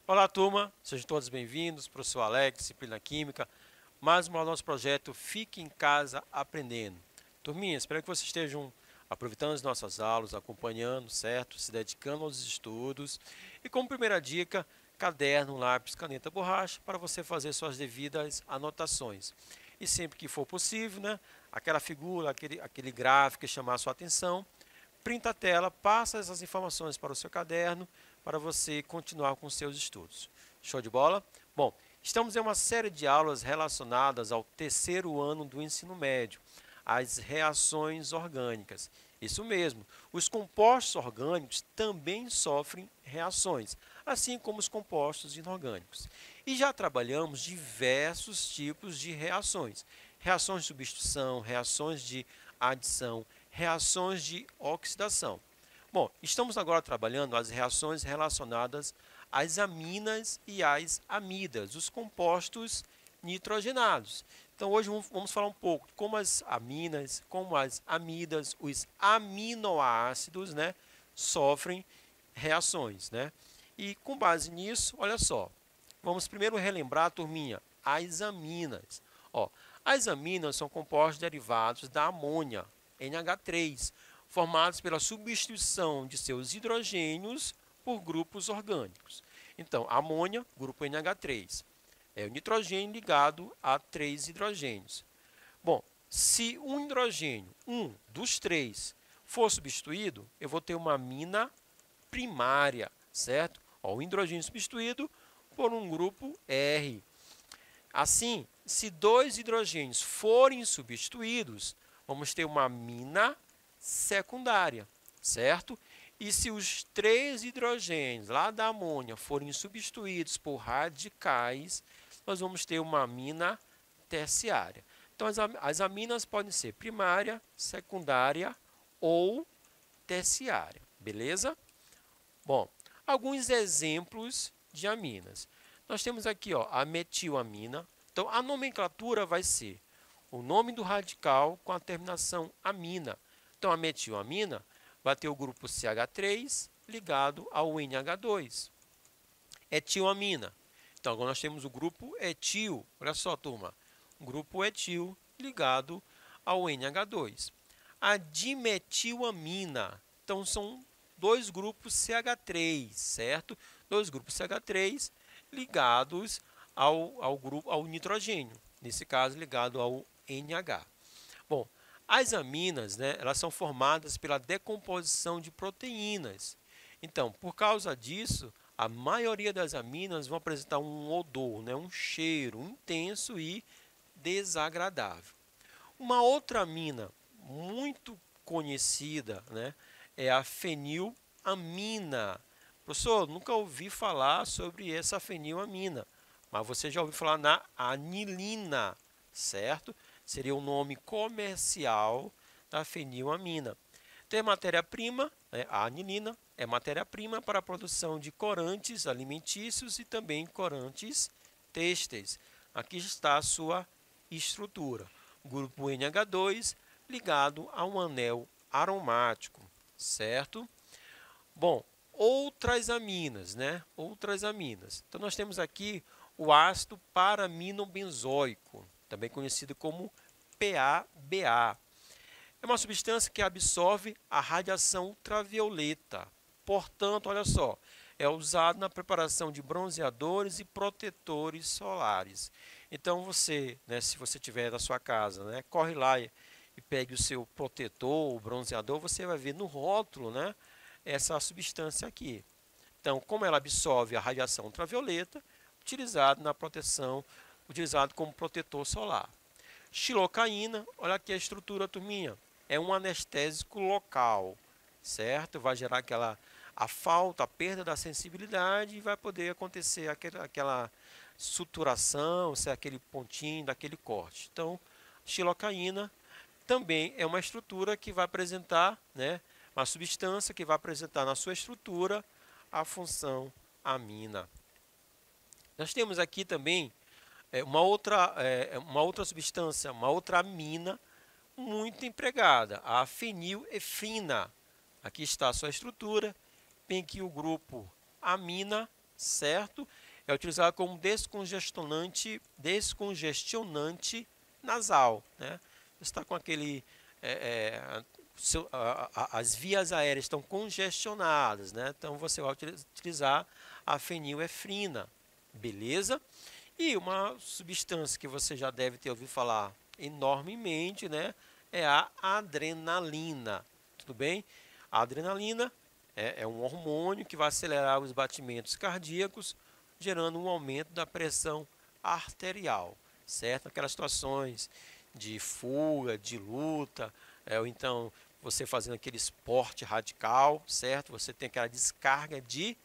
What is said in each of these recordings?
Olá, turma, sejam todos bem-vindos, professor Alex, disciplina Química, mais um nosso projeto Fique em Casa Aprendendo. Turminha, espero que vocês estejam aproveitando as nossas aulas, acompanhando, certo? Se dedicando aos estudos. E como primeira dica, caderno, lápis, caneta, borracha, para você fazer suas devidas anotações. E sempre que for possível, né, aquela figura, aquele gráfico que chamar a sua atenção, printa a tela, passa essas informações para o seu caderno, para você continuar com seus estudos. Show de bola? Bom, estamos em uma série de aulas relacionadas ao terceiro ano do ensino médio, as reações orgânicas. Isso mesmo, os compostos orgânicos também sofrem reações, assim como os compostos inorgânicos. E já trabalhamos diversos tipos de reações. Reações de substituição, reações de adição, reações de oxidação. Bom, estamos agora trabalhando as reações relacionadas às aminas e às amidas, os compostos nitrogenados. Então, hoje vamos falar um pouco de como as aminas, como as amidas, os aminoácidos, né, sofrem reações, né? E com base nisso, olha só, vamos primeiro relembrar, turminha, as aminas. Ó, as aminas são compostos derivados da amônia, NH3, formados pela substituição de seus hidrogênios por grupos orgânicos. Então, amônia, grupo NH3, é o nitrogênio ligado a 3 hidrogênios. Bom, se um hidrogênio, um dos 3, for substituído, eu vou ter uma amina primária, certo? Ó, o hidrogênio substituído por um grupo R. Assim, se 2 hidrogênios forem substituídos, vamos ter uma amina secundária, certo? E se os 3 hidrogênios lá da amônia forem substituídos por radicais, nós vamos ter uma amina terciária. Então, as aminas podem ser primária, secundária ou terciária, beleza? Bom, alguns exemplos de aminas. Nós temos aqui, ó, a metilamina. Então, a nomenclatura vai ser o nome do radical com a terminação amina. Então, a metilamina vai ter o grupo CH3 ligado ao NH2. Etilamina. Então, agora nós temos o grupo etil. Olha só, turma. O grupo etil ligado ao NH2. A dimetilamina. Então, são 2 grupos CH3, certo? 2 grupos CH3 ligados ao nitrogênio. Nesse caso, ligado ao NH. Bom, as aminas, né, elas são formadas pela decomposição de proteínas. Então, por causa disso, a maioria das aminas vão apresentar um odor, né, um cheiro intenso e desagradável. Uma outra amina muito conhecida, né, é a fenilamina. Professor, nunca ouvi falar sobre essa fenilamina, mas você já ouviu falar na anilina, certo? Seria o nome comercial da fenilamina. Tem matéria-prima, né, a anilina é matéria-prima para a produção de corantes alimentícios e também corantes têxteis. Aqui está a sua estrutura. Grupo NH2 ligado a um anel aromático, certo? Bom, outras aminas, né? Outras aminas. Então, nós temos aqui o ácido paraminobenzoico, também conhecido como PABA. É uma substância que absorve a radiação ultravioleta. Portanto, olha só, é usado na preparação de bronzeadores e protetores solares. Então, você, né, se você tiver na sua casa, né, corre lá e pegue o seu protetor, o bronzeador, você vai ver no rótulo, né, essa substância aqui. Então, como ela absorve a radiação ultravioleta, utilizado na proteção, utilizado como protetor solar. Xilocaína, olha aqui a estrutura, turminha, é um anestésico local, certo? Vai gerar a falta, a perda da sensibilidade e vai poder acontecer aquela suturação, aquele pontinho daquele corte. Então, xilocaína também é uma estrutura que vai apresentar, né, uma substância que vai apresentar na sua estrutura a função amina. Nós temos aqui também uma outra substância, uma outra amina muito empregada, a fenilefrina. Aqui está a sua estrutura, bem que o grupo amina, certo? É utilizado como descongestionante nasal, né? Está com aquele as vias aéreas estão congestionadas, né? Então você vai utilizar a fenilefrina, beleza? E uma substância que você já deve ter ouvido falar enormemente, né? É a adrenalina, tudo bem? A adrenalina é um hormônio que vai acelerar os batimentos cardíacos, gerando um aumento da pressão arterial, certo? Aquelas situações de fuga, de luta, ou então você fazendo aquele esporte radical, certo? Você tem aquela descarga de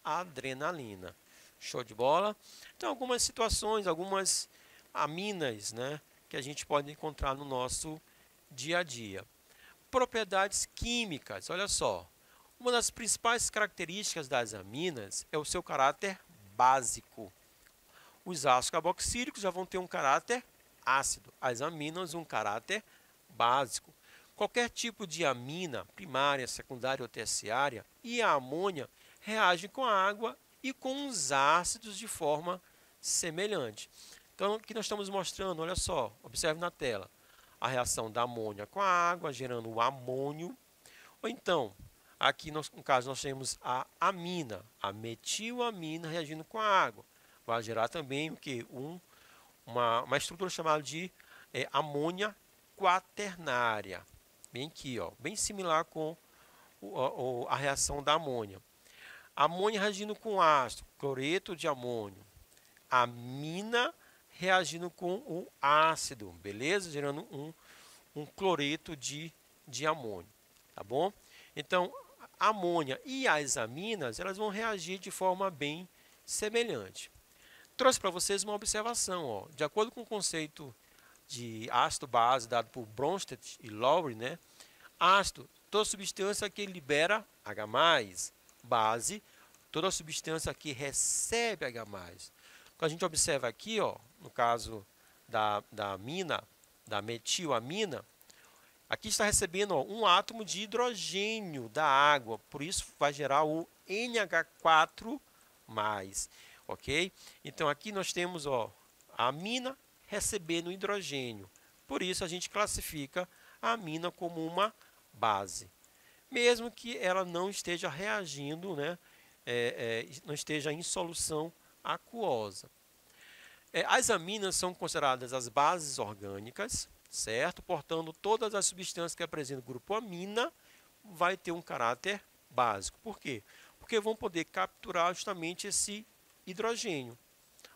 adrenalina. Show de bola? Então, algumas situações, algumas aminas, né, que a gente pode encontrar no nosso dia a dia. Propriedades químicas, olha só. Uma das principais características das aminas é o seu caráter básico. Os ácidos carboxílicos já vão ter um caráter ácido, as aminas um caráter básico. Qualquer tipo de amina, primária, secundária ou terciária, e a amônia reagem com a água e com os ácidos de forma semelhante. Então, aqui nós estamos mostrando, olha só, observe na tela, a reação da amônia com a água, gerando o amônio. Ou então, aqui no caso nós temos a amina, a metilamina reagindo com a água. Vai gerar também o que? Uma estrutura chamada de amônia quaternária. Bem aqui, ó, bem similar com a reação da amônia. Amônia reagindo com ácido, cloreto de amônio. Amina reagindo com o ácido, beleza? Gerando um cloreto de amônio, tá bom? Então, a amônia e as aminas, elas vão reagir de forma bem semelhante. Trouxe para vocês uma observação, ó. De acordo com o conceito de ácido-base dado por Bronsted e Lowry, né? Ácido, toda substância que libera H+, base, toda substância que recebe H+. Quando a gente observa aqui, ó, no caso da amina, da metilamina, aqui está recebendo, ó, um átomo de hidrogênio da água, por isso vai gerar o NH4+, ok? Então aqui nós temos, ó, a amina recebendo hidrogênio, por isso a gente classifica a amina como uma base, mesmo que ela não esteja reagindo, né, não esteja em solução aquosa. As aminas são consideradas as bases orgânicas, certo? Portanto, todas as substâncias que apresentam o grupo amina vai ter um caráter básico. Por quê? Porque vão poder capturar justamente esse hidrogênio,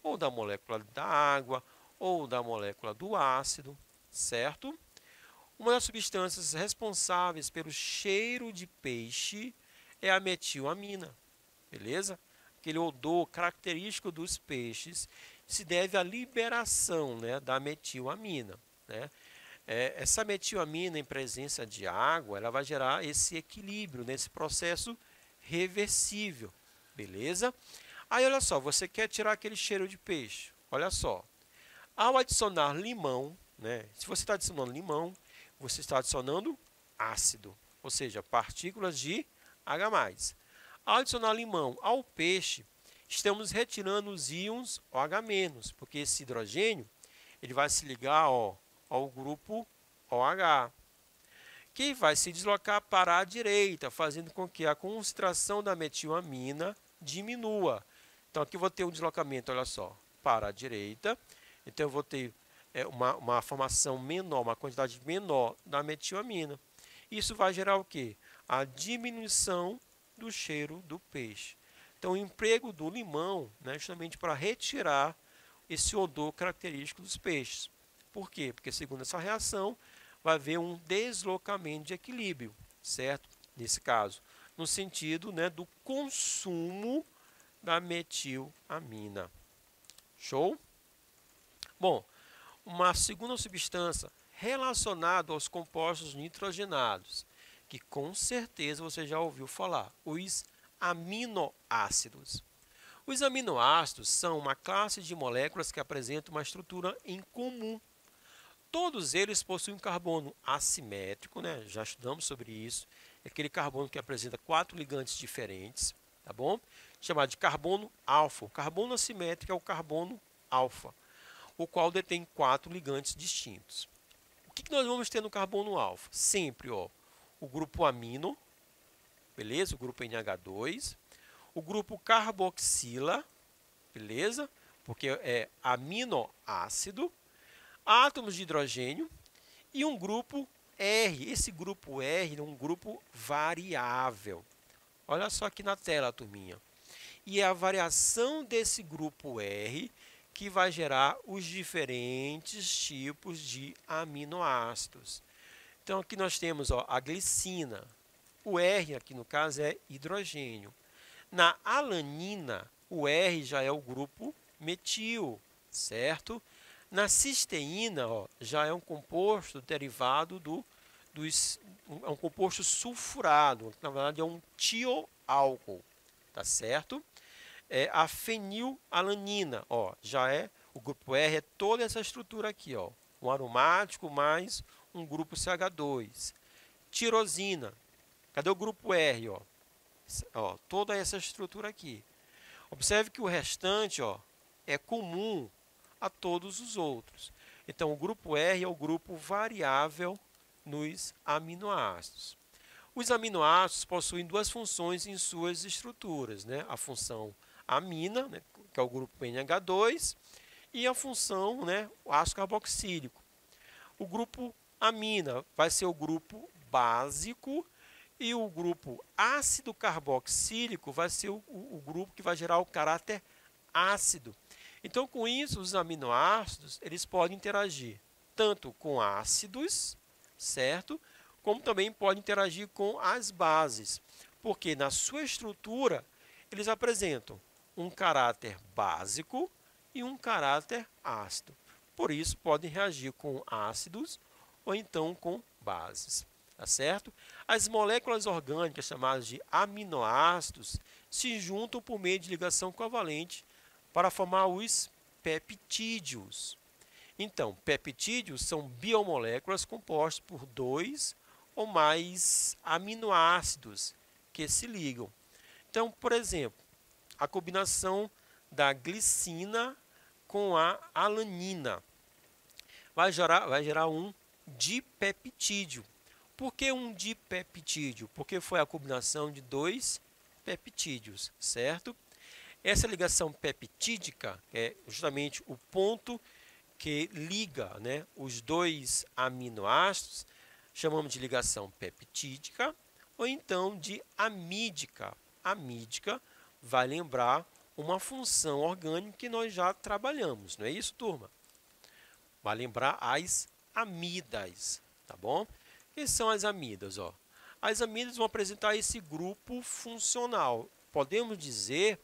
ou da molécula da água, ou da molécula do ácido, certo? Uma das substâncias responsáveis pelo cheiro de peixe é a metilamina, beleza? Aquele odor característico dos peixes se deve à liberação, né, da metilamina, né? Essa metilamina em presença de água, ela vai gerar esse equilíbrio nesse processo reversível, beleza? Aí, olha só, você quer tirar aquele cheiro de peixe, olha só. Ao adicionar limão, né, se você está adicionando limão, você está adicionando ácido, ou seja, partículas de H+. Ao adicionar limão ao peixe, estamos retirando os íons OH-, porque esse hidrogênio ele vai se ligar, ó, ao grupo OH, que vai se deslocar para a direita, fazendo com que a concentração da metilamina diminua. Então, aqui eu vou ter um deslocamento, olha só, para a direita. Então, eu vou ter uma formação menor, uma quantidade menor da metilamina. Isso vai gerar o quê? A diminuição do cheiro do peixe. Então, o emprego do limão, né, justamente para retirar esse odor característico dos peixes. Por quê? Porque, segundo essa reação, vai haver um deslocamento de equilíbrio, certo? Nesse caso, no sentido, né, do consumo da metilamina. Show? Bom, uma segunda substância relacionada aos compostos nitrogenados, que com certeza você já ouviu falar, os aminoácidos. Os aminoácidos são uma classe de moléculas que apresentam uma estrutura em comum. Todos eles possuem um carbono assimétrico, né? Já estudamos sobre isso. É aquele carbono que apresenta 4 ligantes diferentes, tá bom? Chamado de carbono alfa. O carbono assimétrico é o carbono alfa, o qual detém 4 ligantes distintos. O que nós vamos ter no carbono alfa? Sempre, ó, o grupo amino, beleza? O grupo NH2, o grupo carboxila, beleza? Porque é aminoácido, átomos de hidrogênio e um grupo R. Esse grupo R é um grupo variável. Olha só aqui na tela, turminha. E é a variação desse grupo R que vai gerar os diferentes tipos de aminoácidos. Então, aqui nós temos, ó, a glicina. O R, aqui no caso, é hidrogênio. Na alanina, o R já é o grupo metil, certo? Na cisteína, ó, já é um composto derivado é um composto sulfurado, na verdade é um tioálcool, tá certo? A fenilalanina, ó, já é o grupo R, é toda essa estrutura aqui, ó, um aromático mais um grupo CH2. Tirosina, cadê o grupo R, ó? Ó, toda essa estrutura aqui. Observe que o restante, ó, é comum a todos os outros. Então, o grupo R é o grupo variável nos aminoácidos. Os aminoácidos possuem duas funções em suas estruturas, né? A função amina, né, que é o grupo NH2, e a função, né, o ácido carboxílico. O grupo amina vai ser o grupo básico e o grupo ácido carboxílico vai ser o grupo que vai gerar o caráter ácido. Então, com isso, os aminoácidos eles podem interagir tanto com ácidos, certo? Como também podem interagir com as bases, porque na sua estrutura eles apresentam um caráter básico e um caráter ácido. Por isso, podem reagir com ácidos ou então com bases, tá certo? As moléculas orgânicas chamadas de aminoácidos se juntam por meio de ligação covalente para formar os peptídeos. Então, peptídeos são biomoléculas compostas por 2 ou mais aminoácidos que se ligam. Então, por exemplo, a combinação da glicina com a alanina vai gerar um dipeptídeo. Por que um dipeptídeo? Porque foi a combinação de 2 peptídeos, certo? Essa ligação peptídica é justamente o ponto que liga, né, os 2 aminoácidos, chamamos de ligação peptídica ou então de amídica. Amídica vai lembrar uma função orgânica que nós já trabalhamos, não é isso, turma? Vai lembrar as amidas, tá bom? O que são as amidas? Ó? As amidas vão apresentar esse grupo funcional. Podemos dizer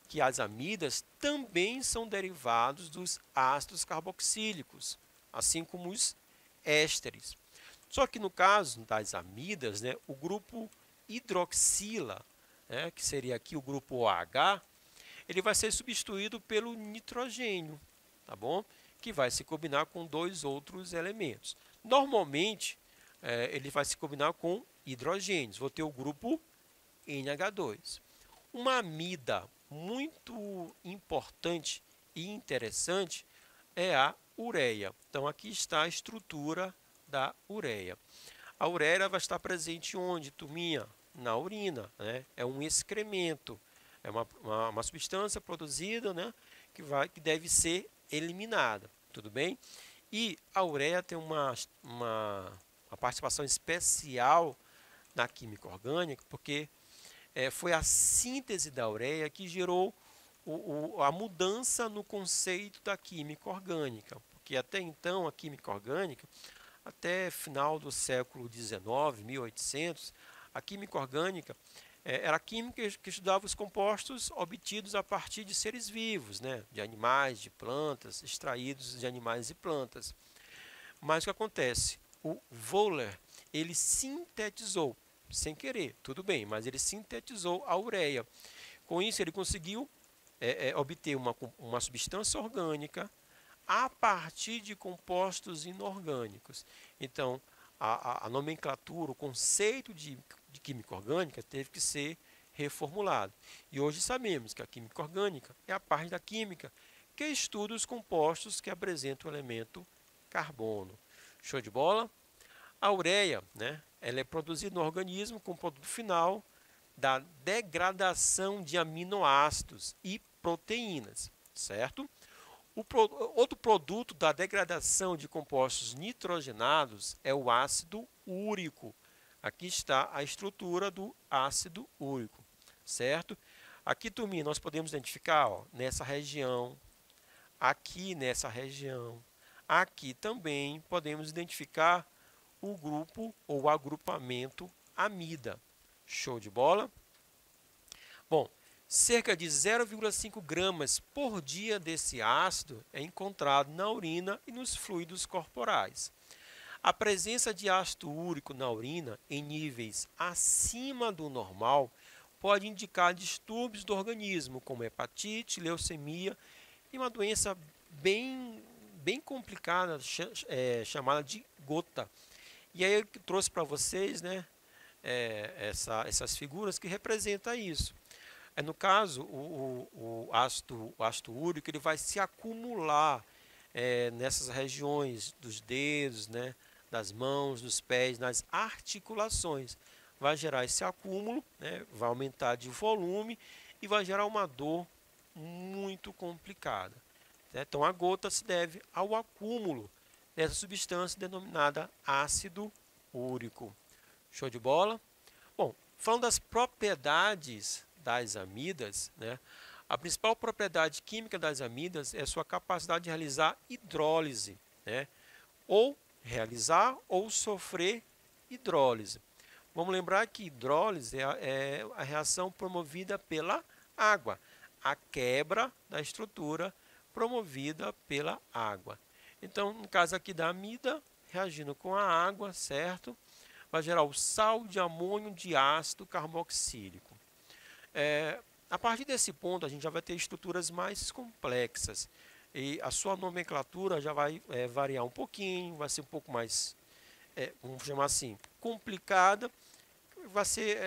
que as amidas também são derivados dos ácidos carboxílicos, assim como os ésteres. Só que no caso das amidas, né, o grupo hidroxila, né, que seria aqui o grupo OH, ele vai ser substituído pelo nitrogênio, tá bom? Que vai se combinar com 2 outros elementos. Normalmente, ele vai se combinar com hidrogênios. Vou ter o grupo NH2. Uma amida muito importante e interessante é a ureia. Então, aqui está a estrutura da ureia. A ureia vai estar presente onde, turminha? Na urina, né? É um excremento, é uma substância produzida, né? que deve ser eliminada, tudo bem? E a ureia tem uma participação especial na química orgânica, porque foi a síntese da ureia que gerou a mudança no conceito da química orgânica, porque até então a química orgânica, até final do século XIX, 1800, a química orgânica era a química que estudava os compostos obtidos a partir de seres vivos, né? De animais, de plantas, extraídos de animais e plantas. Mas o que acontece? O Wöhler, ele sintetizou, sem querer, tudo bem, mas ele sintetizou a ureia. Com isso, ele conseguiu obter uma substância orgânica a partir de compostos inorgânicos. Então, a nomenclatura, o conceito de química orgânica teve que ser reformulado. E hoje sabemos que a química orgânica é a parte da química que estuda os compostos que apresentam o elemento carbono. Show de bola? A ureia, né, ela é produzida no organismo como produto final da degradação de aminoácidos e proteínas, certo? Outro produto da degradação de compostos nitrogenados é o ácido úrico. Aqui está a estrutura do ácido úrico, certo? Aqui, turminha, nós podemos identificar, ó, nessa região, aqui nessa região, aqui também podemos identificar o grupo ou o agrupamento amida. Show de bola? Bom, cerca de 0,5 gramas por dia desse ácido é encontrado na urina e nos fluidos corporais. A presença de ácido úrico na urina em níveis acima do normal pode indicar distúrbios do organismo, como hepatite, leucemia e uma doença bem complicada, chamada de gota. E aí eu trouxe para vocês, né, essas figuras que representam isso. No caso, o ácido úrico ele vai se acumular nessas regiões dos dedos, né, das mãos, dos pés, nas articulações. Vai gerar esse acúmulo, né, vai aumentar de volume e vai gerar uma dor muito complicada. Então, a gota se deve ao acúmulo dessa substância denominada ácido úrico. Show de bola? Bom, falando das propriedades das amidas, né, a principal propriedade química das amidas é a sua capacidade de realizar hidrólise, né, ou realizar ou sofrer hidrólise. Vamos lembrar que hidrólise é a reação promovida pela água, a quebra da estrutura promovida pela água. Então, no caso aqui da amida, reagindo com a água, certo? Vai gerar o sal de amônio de ácido carboxílico. A partir desse ponto, a gente já vai ter estruturas mais complexas. E a sua nomenclatura já vai variar um pouquinho, vai ser um pouco mais, vamos chamar assim, complicada.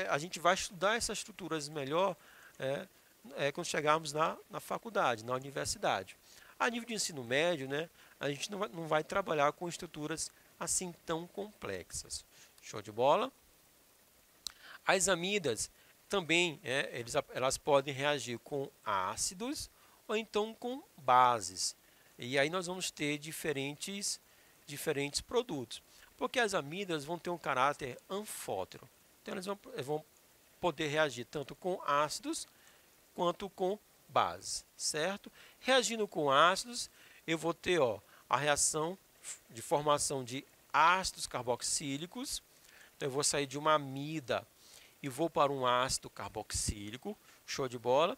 A gente vai estudar essas estruturas melhor quando chegarmos na faculdade, na universidade. A nível de ensino médio, né, a gente não vai trabalhar com estruturas assim tão complexas. Show de bola? As amidas também, elas podem reagir com ácidos ou então com bases. E aí nós vamos ter diferentes produtos. Porque as amidas vão ter um caráter anfótero. Então elas vão poder reagir tanto com ácidos quanto com bases, certo? Reagindo com ácidos, eu vou ter a reação de formação de ácidos carboxílicos. Então eu vou sair de uma amida e vou para um ácido carboxílico, show de bola.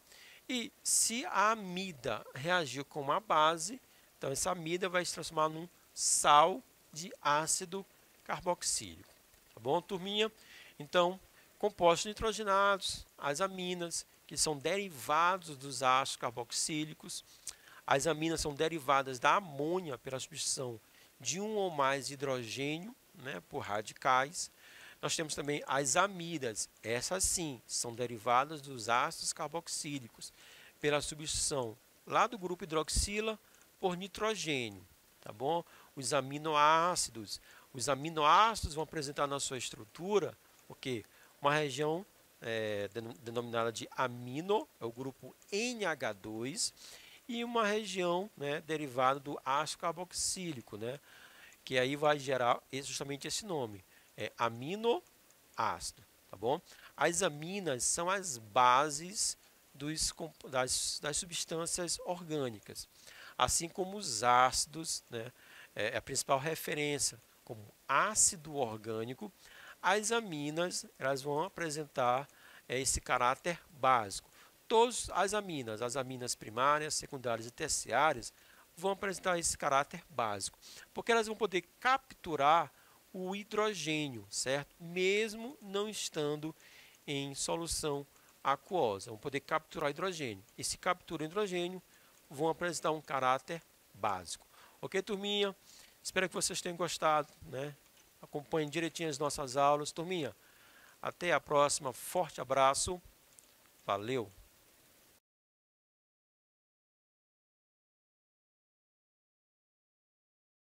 E se a amida reagir com uma base, então essa amida vai se transformar num sal de ácido carboxílico. Tá bom, turminha? Então, compostos nitrogenados, as aminas, que são derivados dos ácidos carboxílicos. As aminas são derivadas da amônia pela substituição de um ou mais hidrogênio, né, por radicais. Nós temos também as amidas, essas sim, são derivadas dos ácidos carboxílicos pela substituição lá do grupo hidroxila por nitrogênio, tá bom? Os aminoácidos vão apresentar na sua estrutura uma região denominada de amino, é o grupo NH2, e uma região, né, derivada do ácido carboxílico, né, que aí vai gerar justamente esse nome. Aminoácido, tá bom? As aminas são as bases das substâncias orgânicas, assim como os ácidos, né, é a principal referência como ácido orgânico. As aminas elas vão apresentar esse caráter básico. Todas as aminas primárias, secundárias e terciárias vão apresentar esse caráter básico, porque elas vão poder capturar o hidrogênio, certo? Mesmo não estando em solução aquosa, vão poder capturar hidrogênio. E se captura hidrogênio, vão apresentar um caráter básico. Ok, turminha? Espero que vocês tenham gostado, né? Acompanhem direitinho as nossas aulas. Turminha, até a próxima. Forte abraço. Valeu!